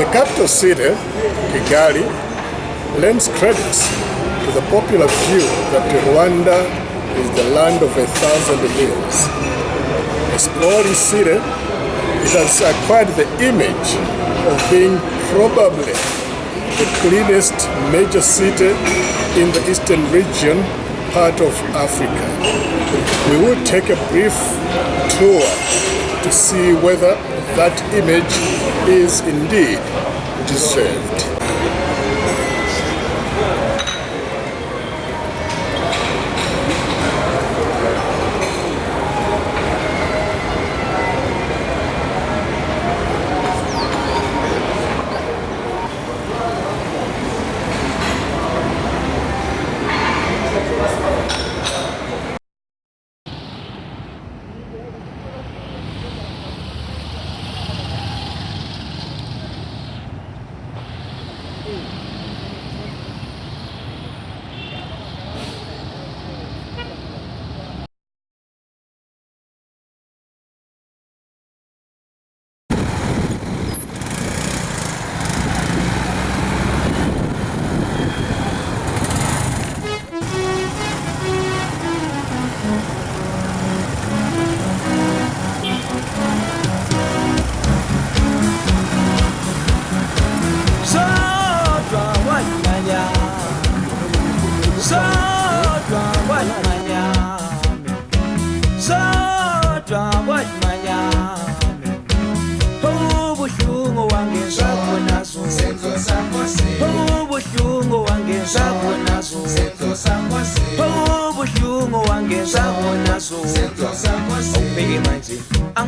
The capital city, Kigali, lends credits to the popular view that Rwanda is the land of 1,000 hills. Exploring city, it has acquired the image of being probably the cleanest major city in the eastern region part of Africa. We will take a brief tour to see whether that image is indeed deserved.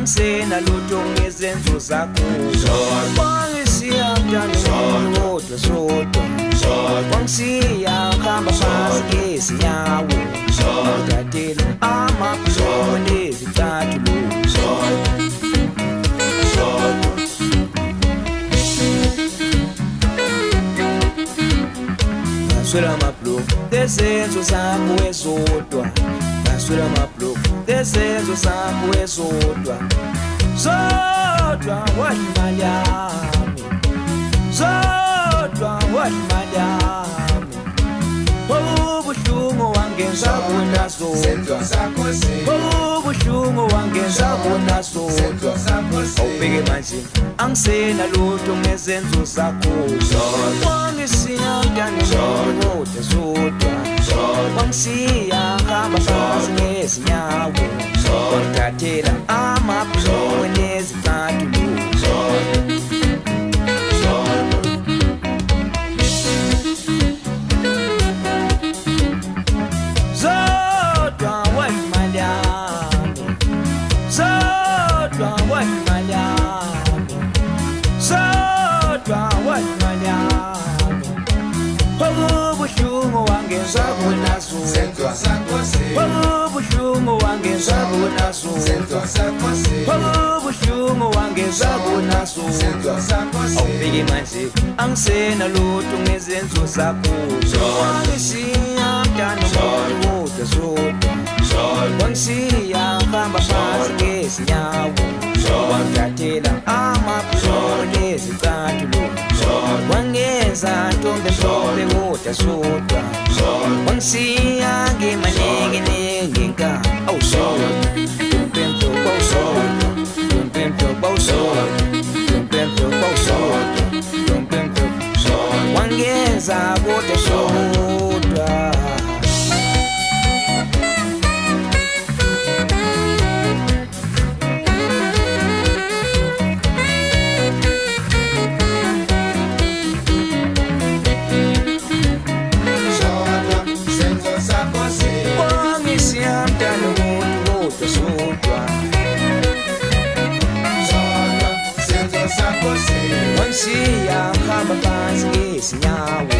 Sena lutung izenzo zakho wangisiya mntana wodwa sodwa wangisiya khamba phansi ngezinyawo ndatela amaphone ezithathu Naswela maplo desenzo zakho ezodwa Naswela maplo desenzo zakho ezodwa Zodwa wali yami Zodwa wali yami Ubuhlungu wangenza bona zodwa Ubuhlungu wangenza bona zodwa Awubheke manje angisena lutho ngezenzo zakho Wangisiya mntana wodwa sodwa Wangisiya khamba phansi ngezinyawo Ndatela amaphone ezithathu Zodwa wali yami Zodwa wali yami Zodwa wali yami Ubuhlungu wangenza bona zodwa Ubuhlungu wangenza bona zodwa Ubuhlungu wangenza bona zodwa Awubheke manje angisena lutho ngezenzo zakho Wangisiya mntana wodwa sodwa Wangisiya khamba phansi ngezinyawo Wandatela amaphone ezithathu Wangenza ntombi wodwa sodwa Wangisiya ngemanengenenge nka awusodwa Umpempe kwawusodwa Umpempe kwawusodwa Umpempe kwawusodwa Umpempe wangenza kodwa sodwa Wansiya khamba phansi ngezinyawo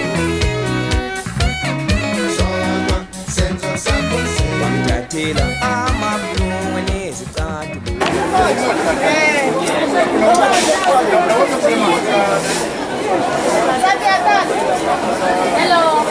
Wandatela amaphone nezithathu Hello.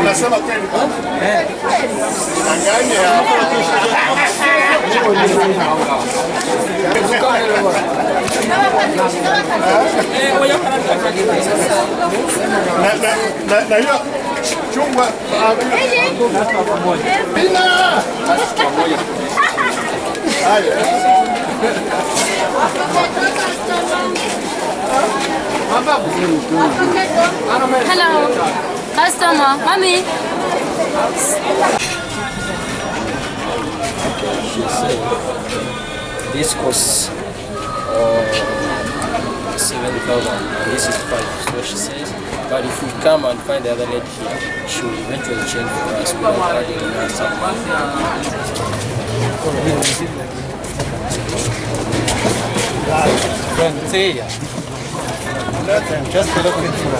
Unasema kweli? Danganya. Na hiyo chungwa Hello, customer, mommy. She said this costs 7,000 and this is 5. So she says, but if we come and find the other lady here, she will eventually change for us without adding Nothing, just looking for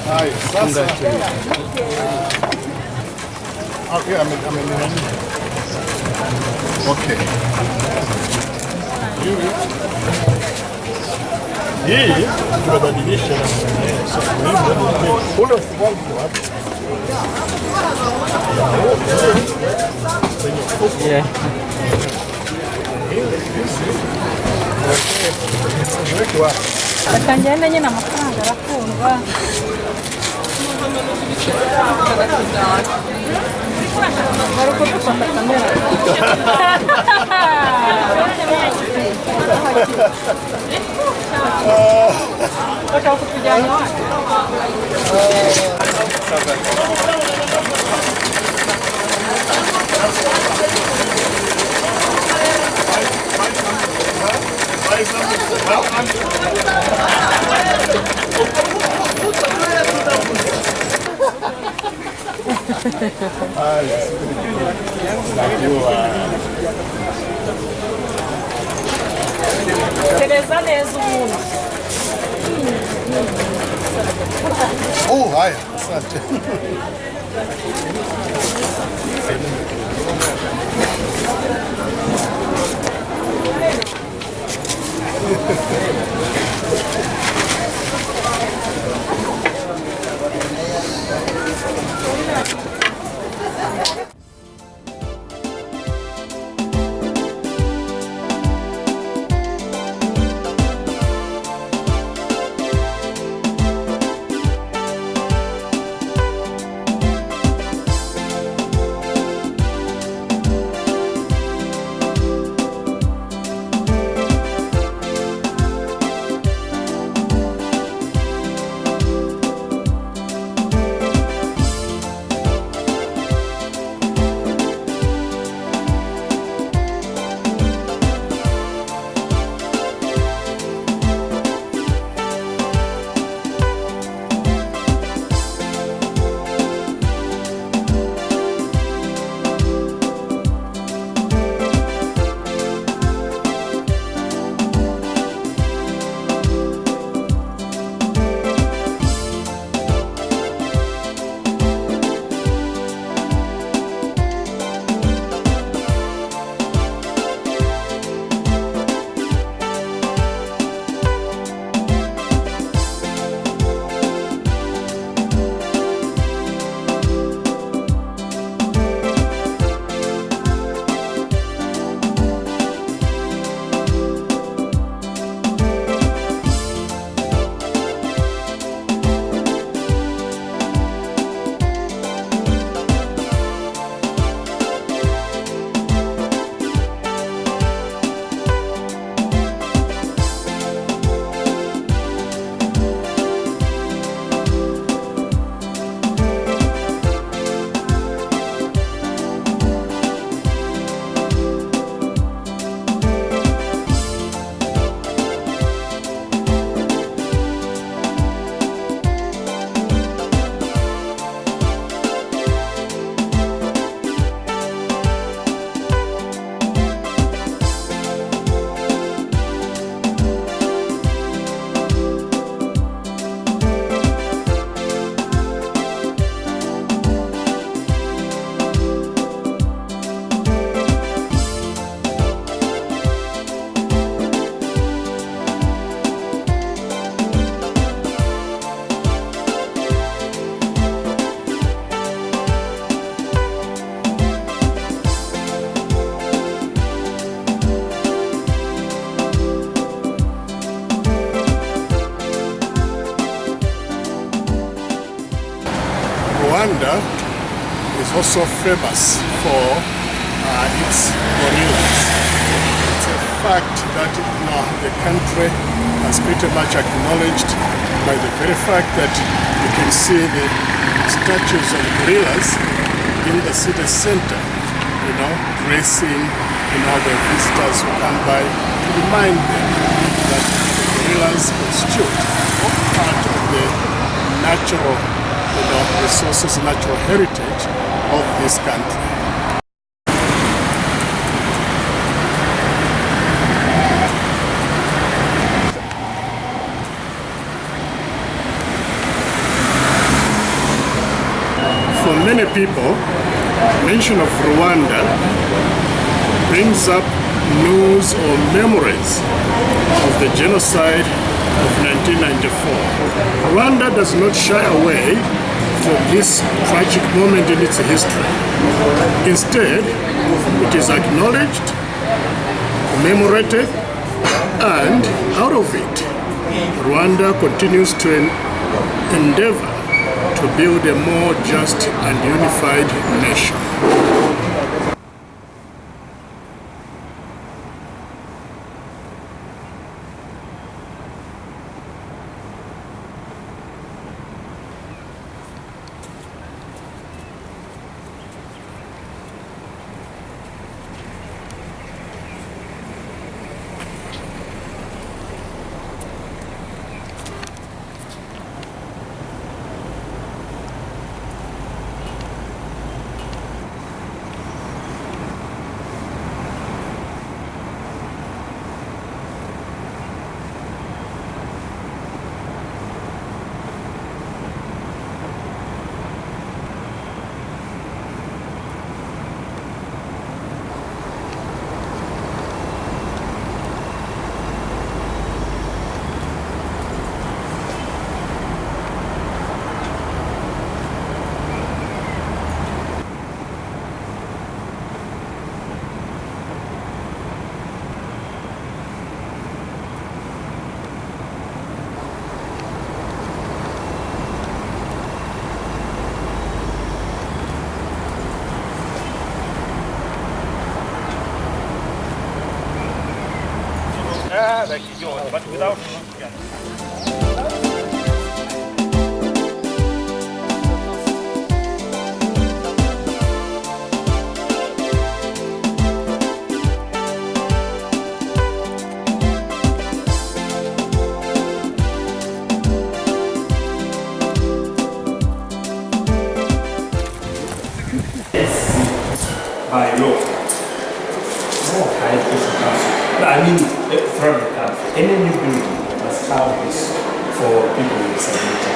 Hai, sasa. Okay, okay. Hii tunabadilisha ule ufungu wapi? Yeah. Akangenda nyine amafaranga arakundwa. Bari kudufata kamera. Bashaka kutujyana wapi? Tereza neza umuntu. Oh, haya, asante. Rwanda is also famous for its gorillas. It's a fact that the country has pretty much acknowledged by the very fact that you can see the statues of gorillas in the city center, gracing, the visitors who come by to remind them that the gorillas constitute part of the natural, resources, natural heritage of this country. For many people, mention of Rwanda brings up news or memories of the genocide of 1994. Rwanda does not shy away from this tragic moment in its history. Instead, it is acknowledged, commemorated, and out of it, Rwanda continues to endeavor to build a more just and unified nation. Like yours, but without. By law. I mean, from the country, any new building must have this for people with disability.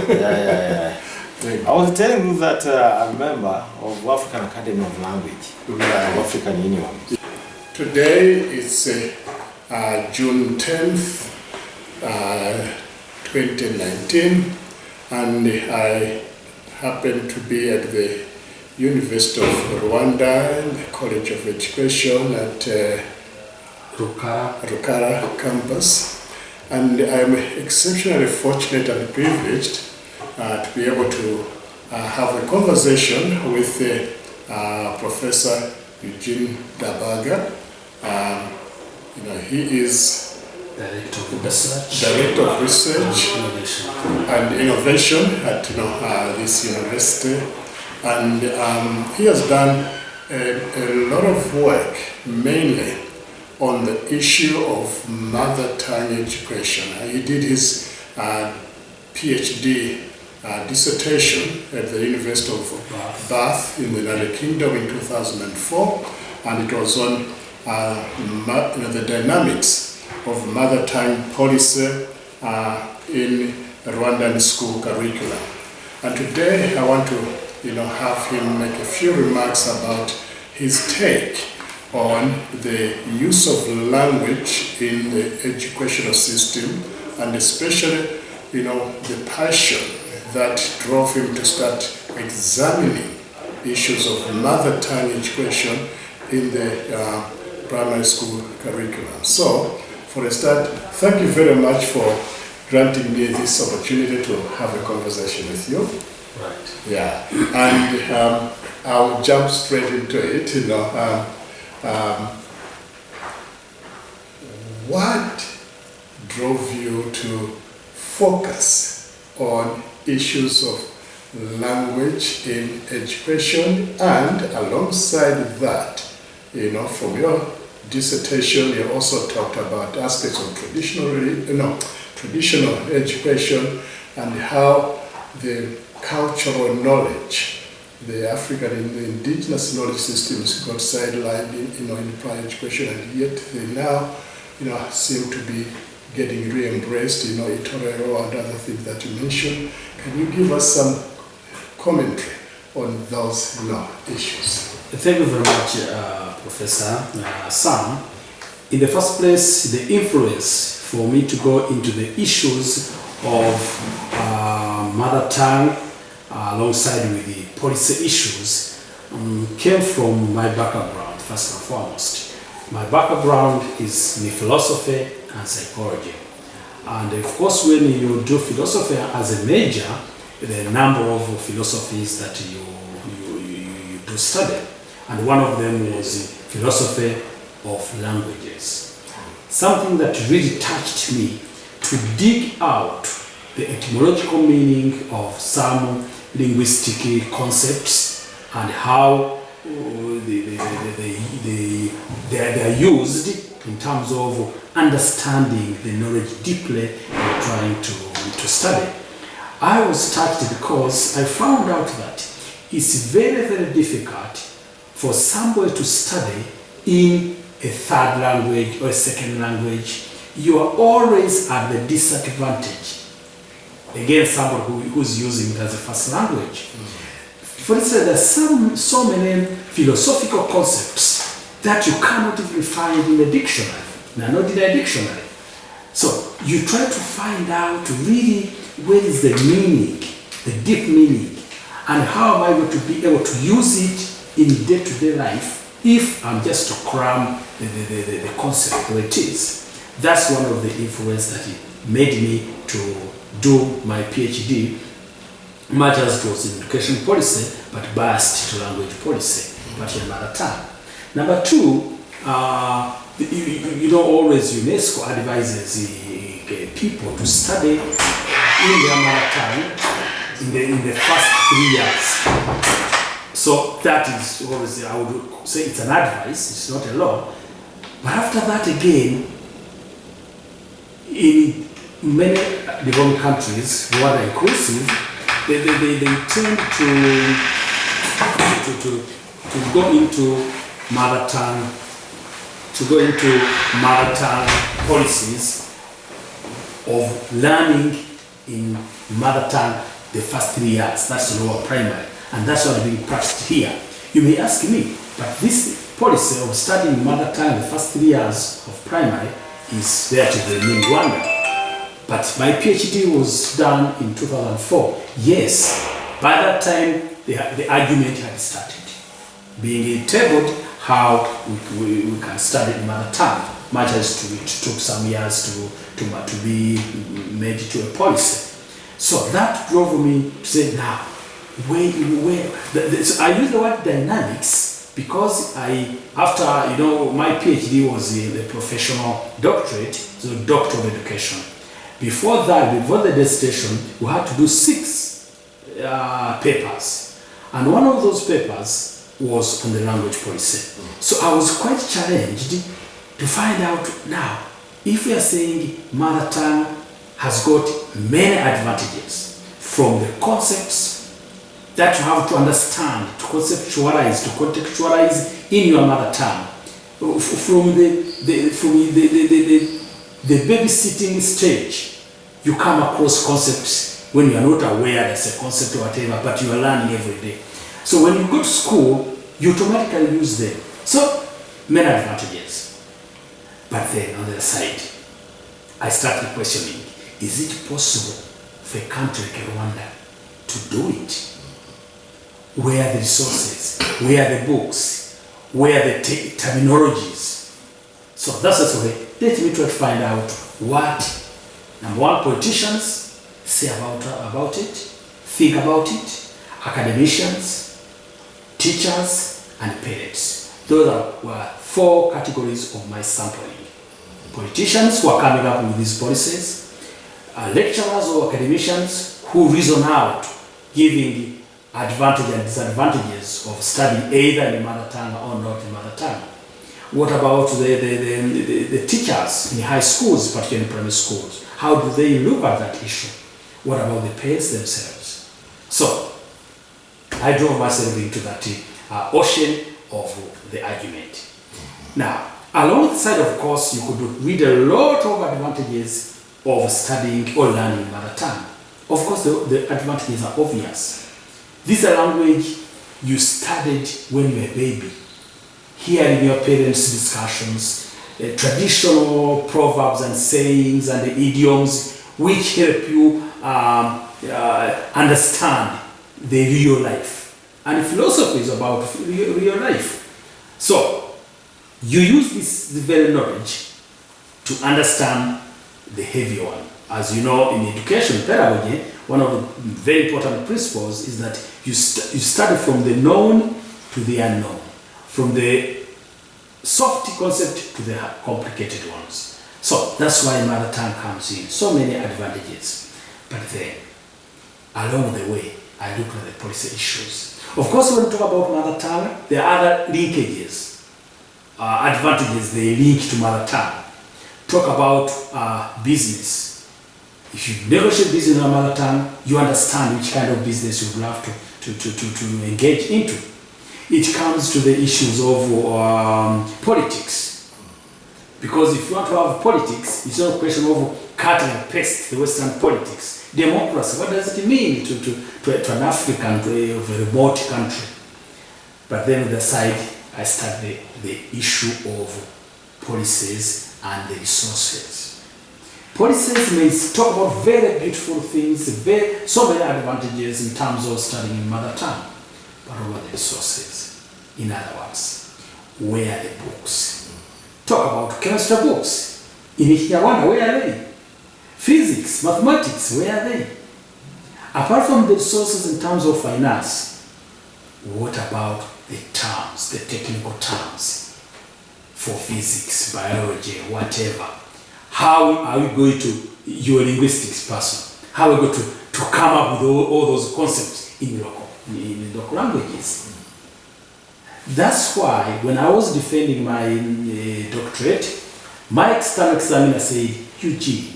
Yeah. I was telling you that I'm a member of African Academy of Language, of African Union. Today is June 10th, 2019, and I happen to be at the University of Rwanda, in the College of Education at Rukara campus. And I'm exceptionally fortunate and privileged to be able to have a conversation with Professor Eugene Ndabaga. He is Director of Research and Innovation at this university. And he has done a lot of work, mainly on the issue of mother tongue education. He did his PhD dissertation at the University of Bath in the United Kingdom in 2004, and it was on the dynamics of mother tongue policy in Rwandan school curriculum. And today I want to have him make a few remarks about his take on the use of language in the educational system, and especially the passion that drove him to start examining issues of mother tongue education in the primary school curriculum. So, for a start, thank you very much for granting me this opportunity to have a conversation with you. Right. Yeah, and I'll jump straight into it. What drove you to focus on issues of language in education, and alongside that, from your dissertation, you also talked about aspects of traditional education and how the cultural knowledge, the African and the indigenous knowledge systems got sidelined in prior education, and yet they now seem to be getting re-embraced, Itorero and other things that you mentioned. Can you give us some commentary on those issues? Thank you very much, Professor Sam. In the first place, the influence for me to go into the issues of mother tongue alongside with the policy issues came from my background, first and foremost. My background is in philosophy and psychology. And of course, when you do philosophy as a major, there are a number of philosophies that you do study. And one of them was philosophy of languages. Something that really touched me to dig out the etymological meaning of some linguistic concepts and how they are used in terms of understanding the knowledge deeply you're trying to study. I was touched because I found out that it's very, very difficult for somebody to study in a third language or a second language. You are always at the disadvantage against somebody who's using it as a first language. For instance, there's so many philosophical concepts that you cannot even find in a dictionary. They're not in a dictionary. So you try to find out really where is the meaning, the deep meaning, and how am I going to be able to use it in day-to-day life if I'm just to cram the concept where it is. That's one of the influence that made me to do my PhD, much as it was in education policy, but biased to language policy, but in mother tongue. Number two, always UNESCO advises people to study in their mother tongue in the first 3 years. So that is always, I would say it's an advice, it's not a law. But after that again, in many developing countries, who are inclusive, they tend to go into mother tongue, policies of learning in mother tongue the first 3 years. That's the lower primary, and that's what being practiced here. You may ask me, but this policy of studying mother tongue the first 3 years of primary is there to remain Rwanda. But my PhD was done in 2004. Yes, by that time the argument had started being tabled how we can study in mother tongue, much as it took some years to be made to a policy. So that drove me to say, now, so I use the word dynamics because after my PhD was in the professional doctorate, so doctor of education. Before that, before the dissertation, we had to do 6 papers. And one of those papers was on the language policy. So I was quite challenged to find out now, if we are saying mother tongue has got many advantages, from the concepts that you have to understand, to conceptualize, to contextualize in your mother tongue, from the babysitting stage, you come across concepts when you are not aware there's a concept or whatever, but you are learning every day. So when you go to school, you automatically use them. So many advantages. But then on the other side, I started questioning, is it possible for a country like Rwanda to do it? Where are the resources? Where are the books? Where are the terminologies? So that's also way. Let me try to find out what, number one, politicians say about it, think about it, academicians, teachers, and parents. Those were 4 categories of my sampling. Politicians who are coming up with these policies, lecturers or academicians who reason out, giving advantages and disadvantages of studying either in the mother tongue or not in the mother tongue. What about the teachers in high schools, particularly in primary schools? How do they look at that issue? What about the parents themselves? So I drove myself into that ocean of the argument. Now, along the side, of course, you could read a lot of advantages of studying or learning mother tongue. Of course, the advantages are obvious. This is a language you studied when you were a baby. Hearing your parents' discussions, traditional proverbs and sayings and the idioms which help you understand the real life. And philosophy is about real life. So, you use this very knowledge to understand the heavy one. As you know, in education pedagogy, one of the very important principles is that you study from the known to the unknown, from the soft concept to the complicated ones. So that's why mother tongue comes in. So many advantages. But then, along the way, I look at the policy issues. Of course, when we talk about mother tongue, there are other linkages, advantages they link to mother tongue. Talk about business. If you negotiate business in your mother tongue, you understand which kind of business you would love to engage into. It comes to the issues of politics. Because if you want to have politics, it's not a question of cut and paste the Western politics. Democracy, what does it mean to an African, to a remote country? But then on the side, I start the issue of policies and the resources. Policies may talk about very beautiful things, so many advantages in terms of studying in mother tongue. But what are the resources? In other words, where are the books? Talk about chemistry books. In Rwanda, where are they? Physics, mathematics, where are they? Apart from the resources in terms of finance, what about the terms, the technical terms for physics, biology, whatever? How are we going to, you're a linguistics person, how are we going to come up with all those concepts in local languages? That's why when I was defending my doctorate, my external examiner said, Eugene,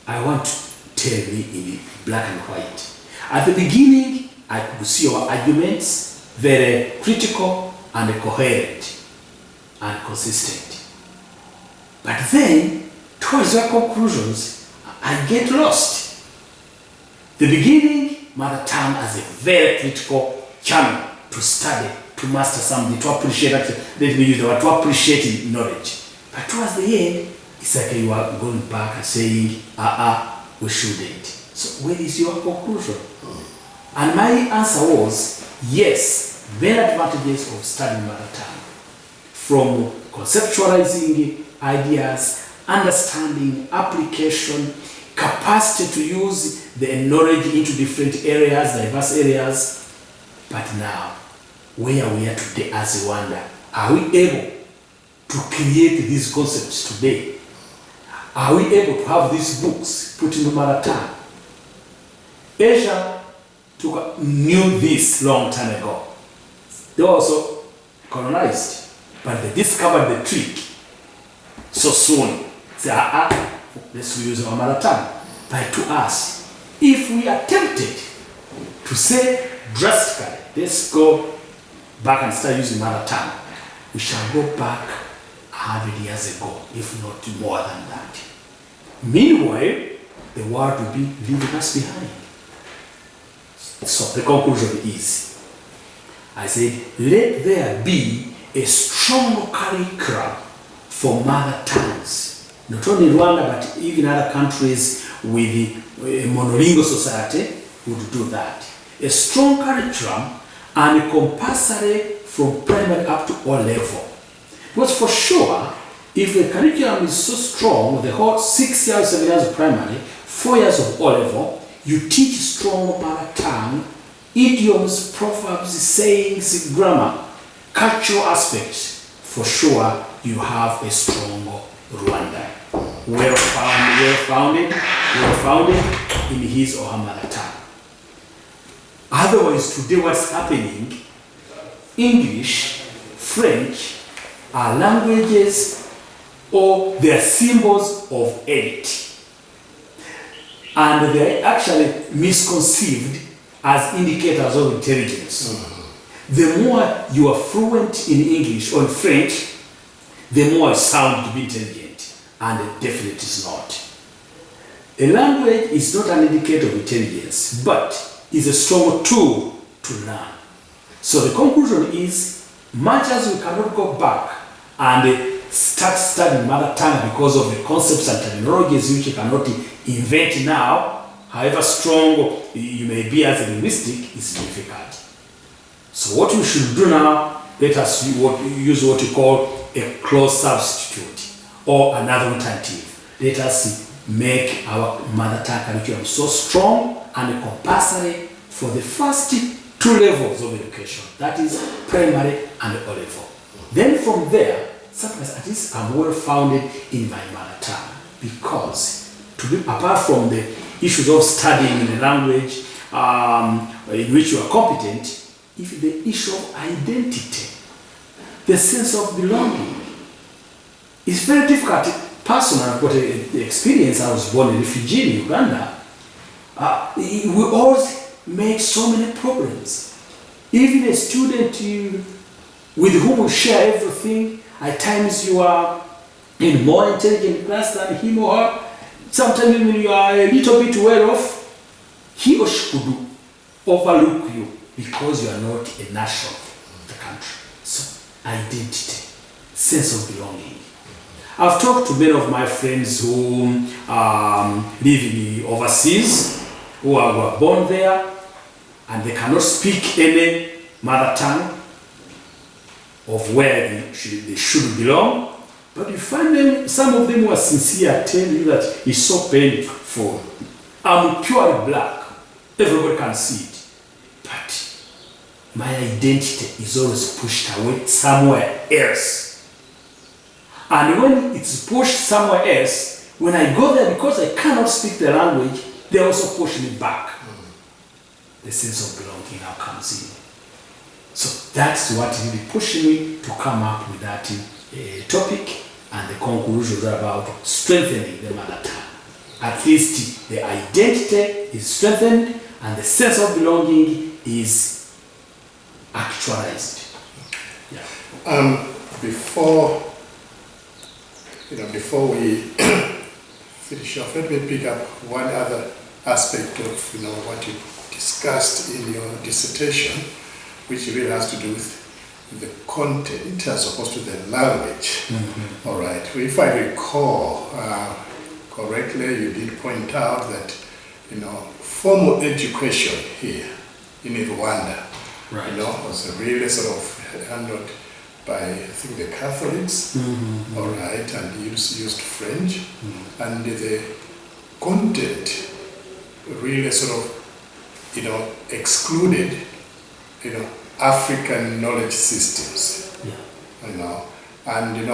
I want to tell me in black and white. At the beginning, I could see your arguments very critical and coherent and consistent. But then, towards your conclusions, I get lost. The beginning, mother tongue as a very critical channel to study, to master something, to appreciate, let me use the word, to appreciate knowledge. But towards the end, it's like you are going back and saying, we shouldn't. So where is your conclusion? And my answer was, yes, many advantages of studying mother tongue. From conceptualizing ideas, understanding, application, capacity to use the knowledge into different areas, diverse areas. But now, where we are today as Rwanda, are we able to create these concepts today? Are we able to have these books put in the mother tongue? Asia knew this long time ago. they were also colonized, but they discovered the trick so soon. Say, let's use our mother tongue. But to us, if we are tempted to say drastically, let's go back and start using mother tongue, we shall go back 100 years ago, if not more than that. Meanwhile, the world will be leaving us behind. So the conclusion is, I said, let there be a strong curriculum for mother tongues. Not only Rwanda, but even other countries with a monolingual society would do that. A strong curriculum and compulsory from primary up to O level. Because for sure, if the curriculum is so strong, the whole 6 years, 7 years of primary, 4 years of O level, you teach strong mother tongue, idioms, proverbs, sayings, grammar, cultural aspects. For sure, you have a strong Rwanda. Well-founded in his or her mother tongue. Otherwise, today what's happening, English, French are languages or they are symbols of elite. And they are actually misconceived as indicators of intelligence. The more you are fluent in English or in French, the more it sounds to be intelligent. And it definitely is not. A language is not an indicator of intelligence, but is a strong tool to learn. So the conclusion is, much as we cannot go back and start studying mother tongue because of the concepts and terminologies which you cannot invent now, however strong you may be as a linguistic, is difficult. So what we should do now, let us use what we call a close substitute or another alternative. Let us make our mother tongue curriculum so strong and compulsory for the first 2 levels of education, that is primary and O level. Then from there, sometimes at least I'm well founded in my mother tongue, because apart from the issues of studying in a language in which you are competent, if the issue of identity, the sense of belonging, is very difficult. Personally, I've got the experience. I was born a refugee in Uganda. We always make so many problems. Even a student with whom you share everything, at times you are in more intelligent class than him or her. Sometimes when you are a little bit well off, he or she could overlook you because you are not a national of the country. So, identity, sense of belonging. I've talked to many of my friends who live in overseas, who were born there, and they cannot speak any mother tongue of where they should belong. But you find them, some of them who are sincere, tell you that it's so painful. I'm purely black. Everybody can see it. But my identity is always pushed away somewhere else. And when it's pushed somewhere else, when I go there, because I cannot speak the language, they also push me back. The sense of belonging now comes in. So that's what really pushed me to come up with that topic, and the conclusions are about strengthening the mother tongue. At least the identity is strengthened and the sense of belonging is actualized. Yeah. Before we finish off, let me pick up one other aspect of what you discussed in your dissertation, which really has to do with the content as opposed to the language. All right. If I recall correctly, you did point out that formal education here in Rwanda, was really sort of handled by, I think, the Catholics, all right, and used French, and the content really sort of, excluded, African knowledge systems, and you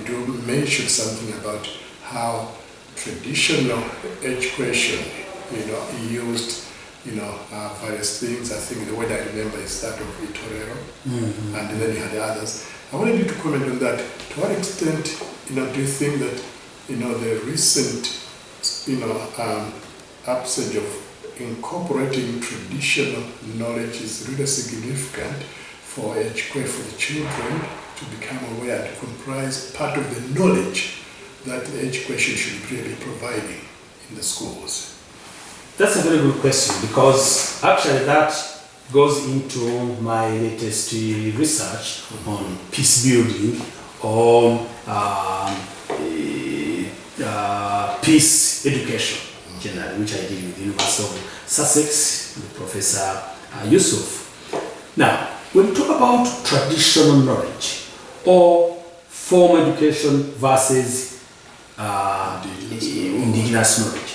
do mention something about how traditional education, used various things. I think the word I remember is that of Itorero, and then you had others. I wanted you to comment on that. To what extent, do you think that, the recent, upsurge of incorporating traditional knowledge is really significant for HQ, for the children to become aware, to comprise part of the knowledge that the education should really be providing in the schools? That's a very good question, because actually that goes into my latest research on peace building, or peace education generally, which I did with the University of Sussex with Professor Yusuf. Now, when we talk about traditional knowledge or formal education versus indigenous knowledge,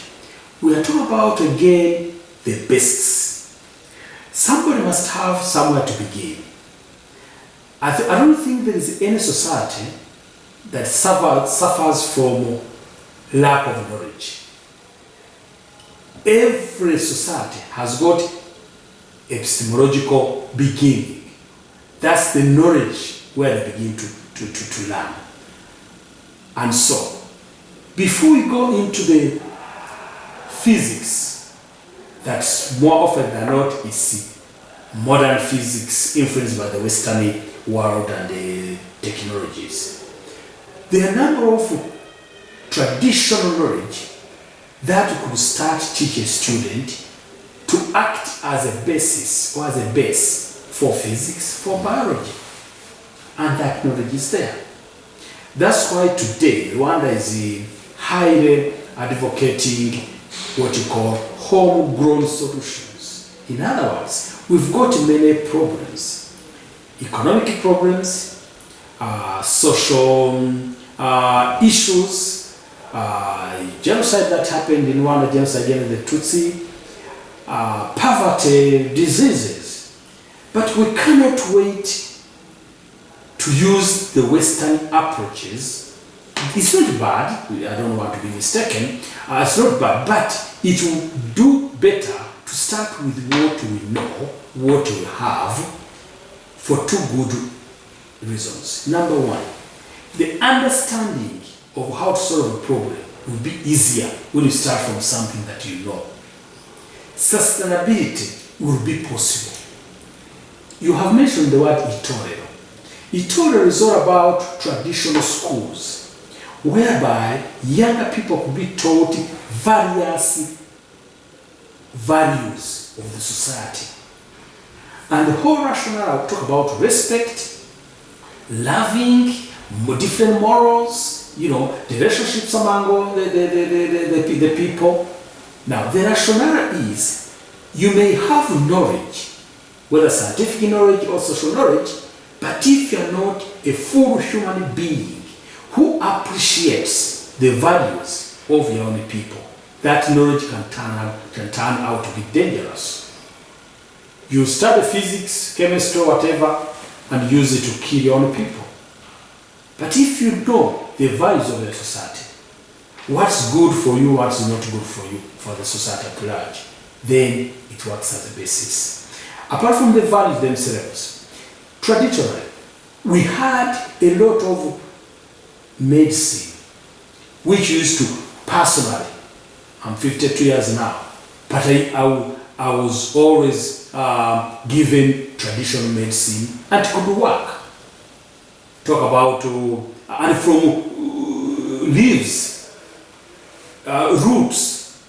we are talking about, again, the basics. Somebody must have somewhere to begin. I don't think there is any society that suffers from lack of knowledge. Every society has got epistemological beginning. That's the knowledge where they begin to learn. And so, before we go into the physics, that's more often than not it's modern physics influenced by the Western world and the technologies. There are a number of traditional knowledge that you could start teaching a student to act as a basis or as a base for physics, for biology. And that knowledge is there. That's why today Rwanda is highly advocating what you call homegrown solutions. In other words, we've got many problems, economic problems, social issues, genocide that happened in Rwanda, genocide against the Tutsi, poverty, diseases. But we cannot wait to use the Western approaches. It's not bad, I don't want to be mistaken, it's not bad, but it will do better to start with what we know, what we have, for two good reasons. Number one, the understanding of how to solve a problem will be easier when you start from something that you know. Sustainability will be possible. You have mentioned the word Itorero. Itorero is all about traditional schools, whereby younger people could be taught various values of the society. And the whole rationale, I'll talk about respect, loving, different morals, the relationships among the people. Now, the rationale is, you may have knowledge, whether scientific knowledge or social knowledge, but if you're not a full human being who appreciates the values of your own people, that knowledge can turn out to be dangerous. You study physics, chemistry, whatever, and use it to kill your own people. But if you know the values of your society, what's good for you, what's not good for you, for the society at large, then it works as a basis. Apart from the values themselves, traditionally, we had a lot of medicine, which used to personally, I'm 52 years now, but I was always given traditional medicine and it could work. Talk about, and from leaves, roots.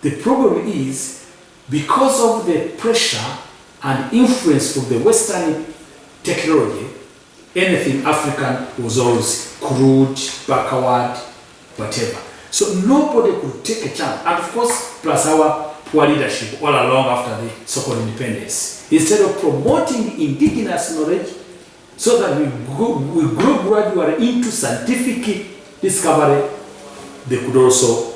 The problem is, because of the pressure and influence from the Western technology, anything African was always crude, backward, whatever. So nobody could take a chance. And of course, plus our poor leadership all along after the so-called independence. Instead of promoting indigenous knowledge so that we grow gradually into scientific discovery, they could also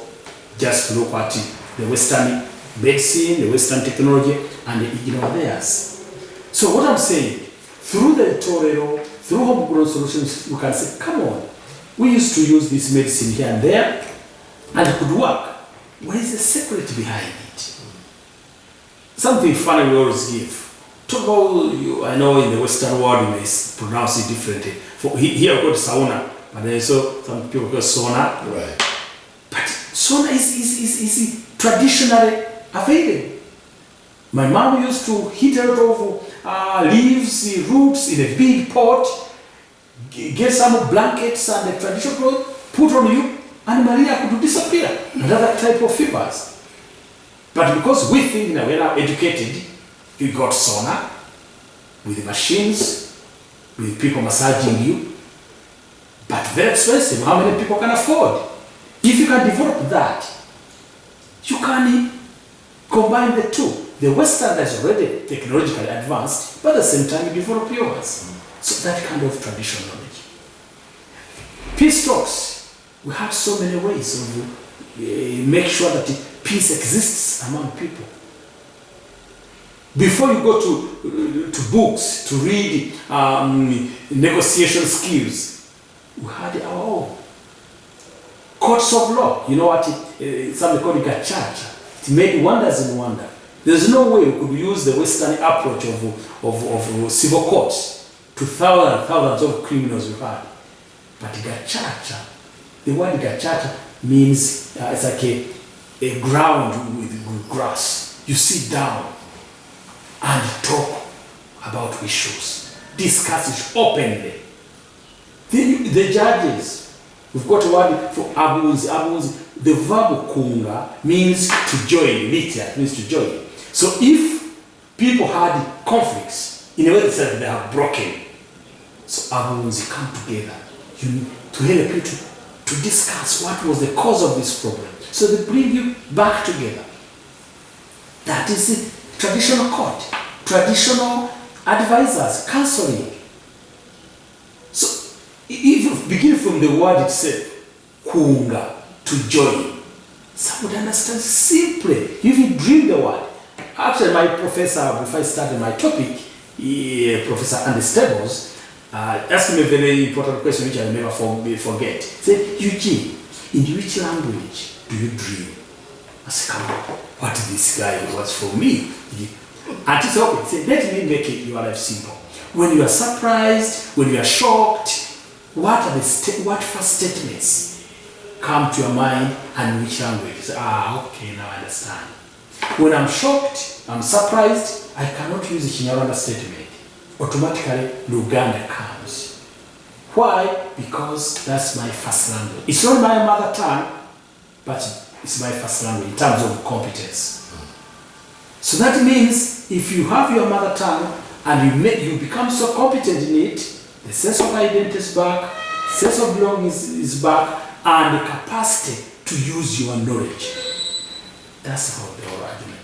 just look at the Western medicine, the Western technology, and ignore theirs. So what I'm saying, through the Itorero, through homegrown solutions, you can say, come on, we used to use this medicine here and there, and it could work. Where is the secret behind it? something funny we always give. I know in the Western world you may pronounce it differently. Here we call it sauna, but then so some people call it sauna. Right. But sauna is traditionally available. My mom used to heat a lot of leaves, roots in a big pot, get some blankets and the traditional clothes, put on you, and Maria could disappear. Another type of fevers. But because we think that we're now educated, you got sauna with machines, with people massaging you, but very expensive. How many people can afford? If you can develop that, you can combine the two. The Western is already technologically advanced, but at the same time you develop yours. So that kind of traditional knowledge. Peace talks. We have so many ways of make sure that peace exists among people. Before you go to books to read negotiation skills, we had our own courts of law. You know what? Some call it gachacha. It made wonders in wonder. There's no way we could use the Western approach of civil courts to thousands of criminals we had. But gachacha, the word gachacha means it's like a ground with grass. You sit down and talk about issues, discuss it openly. The judges, we've got a word for abunzi. Abunzi, the verb kunga means to join, literally means to join. So if people had conflicts, in a way that they have broken, so abunzi come together to help you to discuss what was the cause of this problem. So they bring you back together. That is the traditional court, traditional advisors, counseling. So if you begin from the word itself, kunga, to join, some would understand simply. If you dream the word. Actually, my professor, before I started my topic, Professor Andy Stables, asked me a very important question which I'll never forget. He said, Eugene, in which language do you dream? I said, come on, what this guy was for me? And he said, okay, he said, let me make your life simple. When you are surprised, when you are shocked, what first statements come to your mind and which language? He said, okay, now I understand. When I'm shocked, I'm surprised, I cannot use the Kinyarwanda statement. Automatically, Luganda comes. Why? Because that's my first language. It's not my mother tongue, but it's my first language in terms of competence. So that means if you have your mother tongue and you become so competent in it, the sense of identity is back, sense of belonging is back, and the capacity to use your knowledge. That's how the whole argument.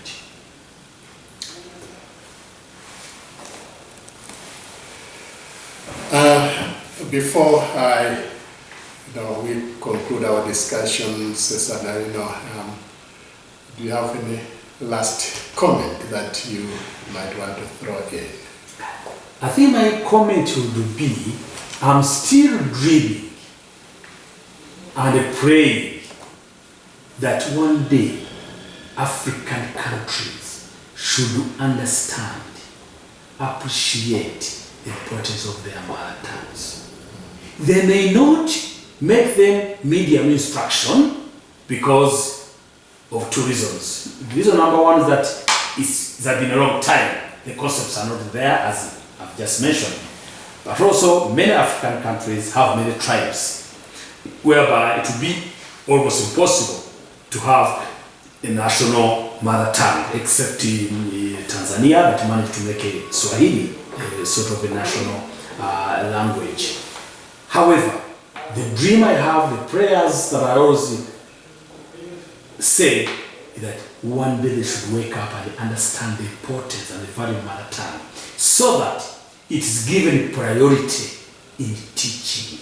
Before we conclude our discussions, do you have any last comment that you might want to throw in? I think my comment would be, I'm still dreaming and praying that one day African countries should understand, appreciate the importance of their mother tongues. They may not make them medium instruction because of two reasons. Reason number one is that it's been a long time. The concepts are not there, as I've just mentioned. But also, many African countries have many tribes, whereby it would be almost impossible to have a national mother tongue, except in Tanzania that managed to make a Swahili sort of a national language. However, the dream I have, the prayers that I always say, is that one day they should wake up and understand the importance and the value of mother tongue, so that it is given priority in teaching.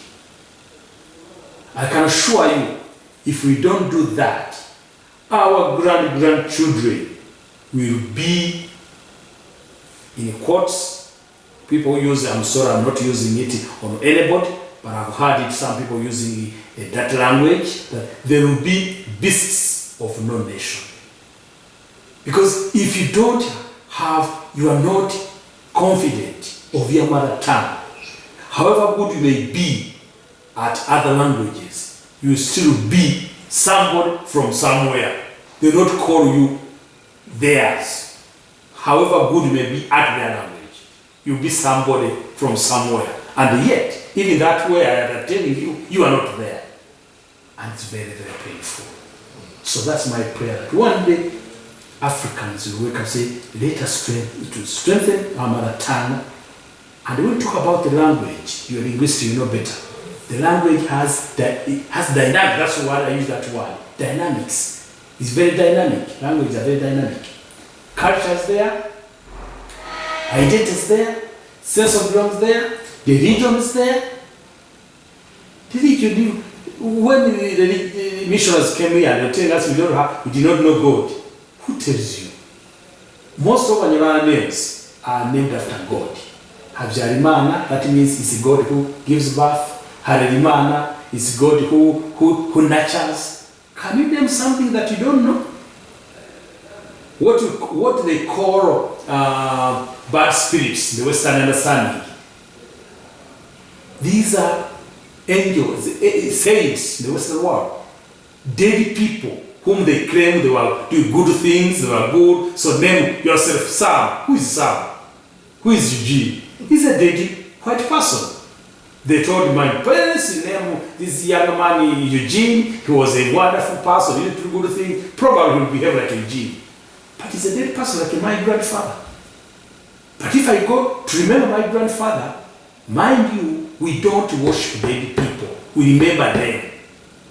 I can assure you, if we don't do that, our grandchildren will be in quotes. People use, I'm sorry, I'm not using it on anybody, but I've heard it, some people using that language, that there will be beasts of no nation. Because if you don't you are not confident of your mother tongue. However good you may be at other languages, you still be somebody from somewhere. They don't call you theirs. However good you may be at their language, you'll be somebody from somewhere. And yet, even that way I am telling you, you are not there. And it's very, very painful. So that's my prayer, that one day Africans will wake up and say, let us strengthen our mother tongue. And when we talk about the language, you're a linguist, you know better. The language has dynamic, that's why I use that word, dynamics. It's very dynamic, language are very dynamic. Culture is there, identity is there, sense of belonging is there, the religion is there. The religion, when the missionaries came here and they tell us we did not know God, who tells you? Most of our names are named after God. Habyarimana, that means it's a God who gives birth. Harerimana is God who nurtures. Can you name something that you don't know? What they call bad spirits, the Western understanding. These are angels, saints in the Western world. Dead people whom they claim they were doing good things, they were good. So name yourself Sam. Who is Sam? Who is Eugene? He's a dead white person. They told my parents, name this young man Eugene. He was a wonderful person, he did good things. Probably will behave like Eugene. But he's a dead person like my grandfather. But if I go to remember my grandfather, mind you, we don't worship dead people. We remember them.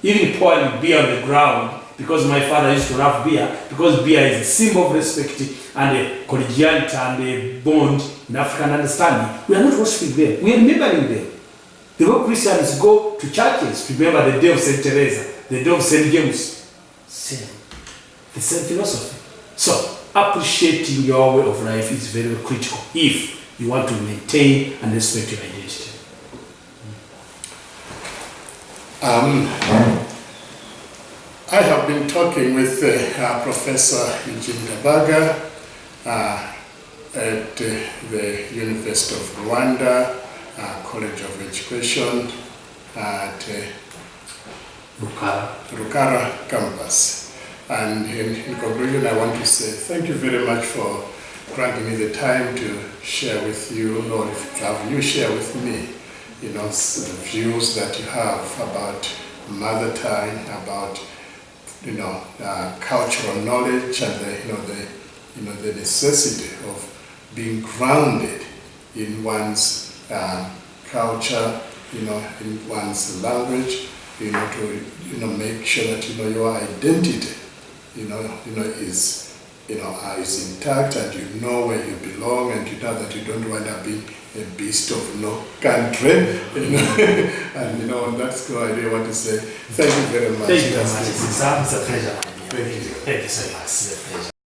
Even pouring beer on the ground, because my father used to love beer, because beer is a symbol of respect and a collegiality and a bond in African understanding. We are not worshiping them. We are remembering them. The way Christians go to churches to remember the day of St. Teresa, the day of St. James. Same. The same philosophy. So, appreciating your way of life is very critical if you want to maintain and respect your identity. I have been talking with Professor Eugene Ndabaga at the University of Rwanda College of Education at Rukara campus. And in conclusion, I want to say thank you very much for granting me the time to share with you, or if you share with me, the views that you have about mother tongue, about cultural knowledge, and the necessity of being grounded in one's culture, in one's language, to make sure that your identity, is intact, and you know where you belong, and you know that you don't wind up being a beast of no country, and on that score, I really want to say thank you very much. Thank you very much. It's a pleasure. Thank you so much. It's a pleasure.